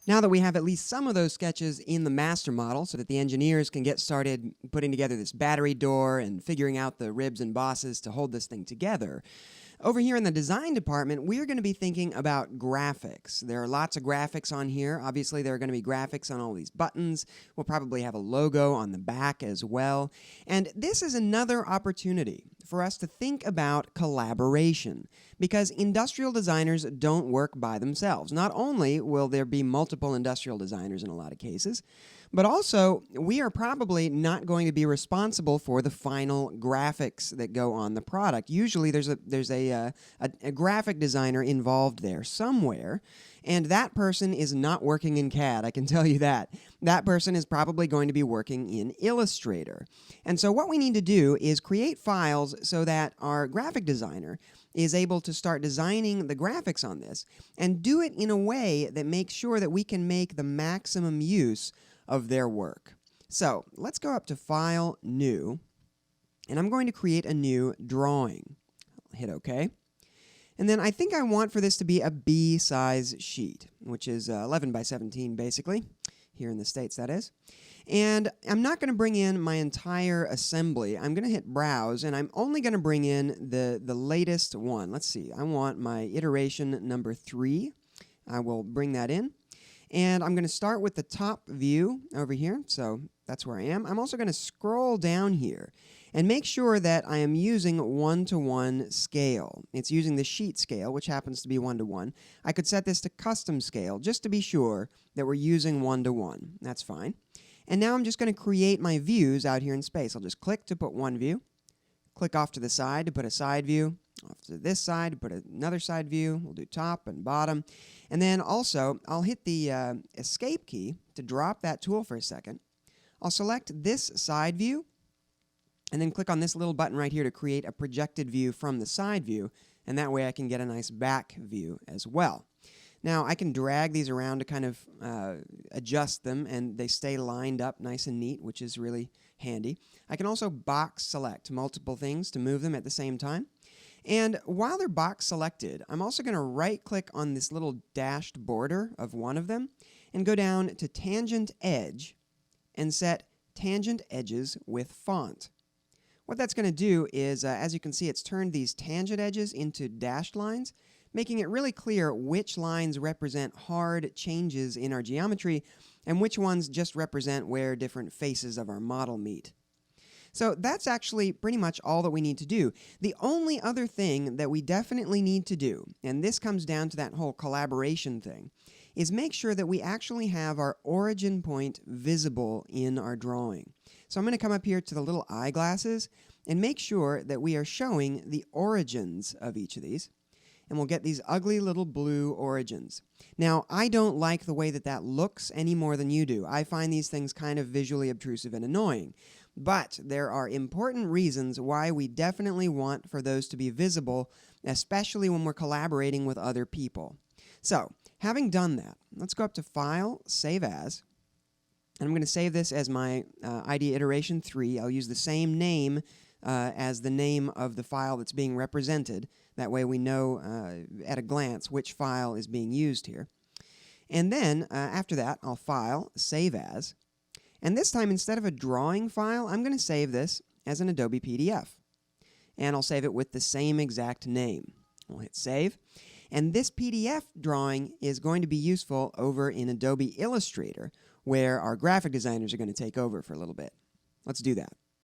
Now that we have at least some of those sketches in the master model so that the engineers can get started putting together this battery door and figuring out the ribs and bosses to hold this thing together, over here in the design department, we're going to be thinking about graphics. There are lots of graphics on here. Obviously, there are going to be graphics on all these buttons. We'll probably have a logo on the back as well. And this is another opportunity for us to think about collaboration, because industrial designers don't work by themselves. Not only will there be multiple industrial designers in a lot of cases, but also we are probably not going to be responsible for the final graphics that go on the product. Usually there's a graphic designer involved there somewhere, and that person is not working in CAD, I can tell you that. That person is probably going to be working in Illustrator. And so what we need to do is create files so that our graphic designer is able to start designing the graphics on this and do it in a way that makes sure that we can make the maximum use of their work. So let's go up to File, New, and I'm going to create a new drawing. I'll hit OK. And then I think I want for this to be a B-size sheet, which is 11 by 17 basically, here in the States that is. And I'm not going to bring in my entire assembly. I'm going to hit Browse, and I'm only going to bring in the latest one. Let's see. I want my iteration number 3. I will bring that in. And I'm going to start with the top view over here. So that's where I am. I'm also going to scroll down here and make sure that I am using 1:1 scale. It's using the sheet scale, which happens to be 1:1. I could set this to custom scale just to be sure that we're using 1:1. That's fine. And now I'm just going to create my views out here in space. I'll just click to put one view, click off to the side to put a side view, off to this side to put another side view. We'll do top and bottom. And then also, I'll hit the Escape key to drop that tool for a second. I'll select this side view, and then click on this little button right here to create a projected view from the side view, and that way I can get a nice back view as well. Now, I can drag these around to kind of adjust them, and they stay lined up nice and neat, which is really handy. I can also box select multiple things to move them at the same time. And while they're box selected, I'm also going to right-click on this little dashed border of one of them and go down to Tangent Edge and set Tangent Edges with Font. What that's going to do is, as you can see, it's turned these tangent edges into dashed lines, making it really clear which lines represent hard changes in our geometry and which ones just represent where different faces of our model meet. So that's actually pretty much all that we need to do. The only other thing that we definitely need to do, and this comes down to that whole collaboration thing, is make sure that we actually have our origin point visible in our drawing. So I'm going to come up here to the little eyeglasses and make sure that we are showing the origins of each of these. And we'll get these ugly little blue origins. Now, I don't like the way that that looks any more than you do. I find these things kind of visually obtrusive and annoying. But there are important reasons why we definitely want for those to be visible, especially when we're collaborating with other people. So, having done that, let's go up to File, Save As. And I'm going to save this as my ID iteration 3. I'll use the same name as the name of the file that's being represented. That way we know at a glance which file is being used here. And then, after that, I'll File, Save As. And this time, instead of a drawing file, I'm going to save this as an Adobe PDF. And I'll save it with the same exact name. We'll hit Save. And this PDF drawing is going to be useful over in Adobe Illustrator, where our graphic designers are going to take over for a little bit. Let's do that.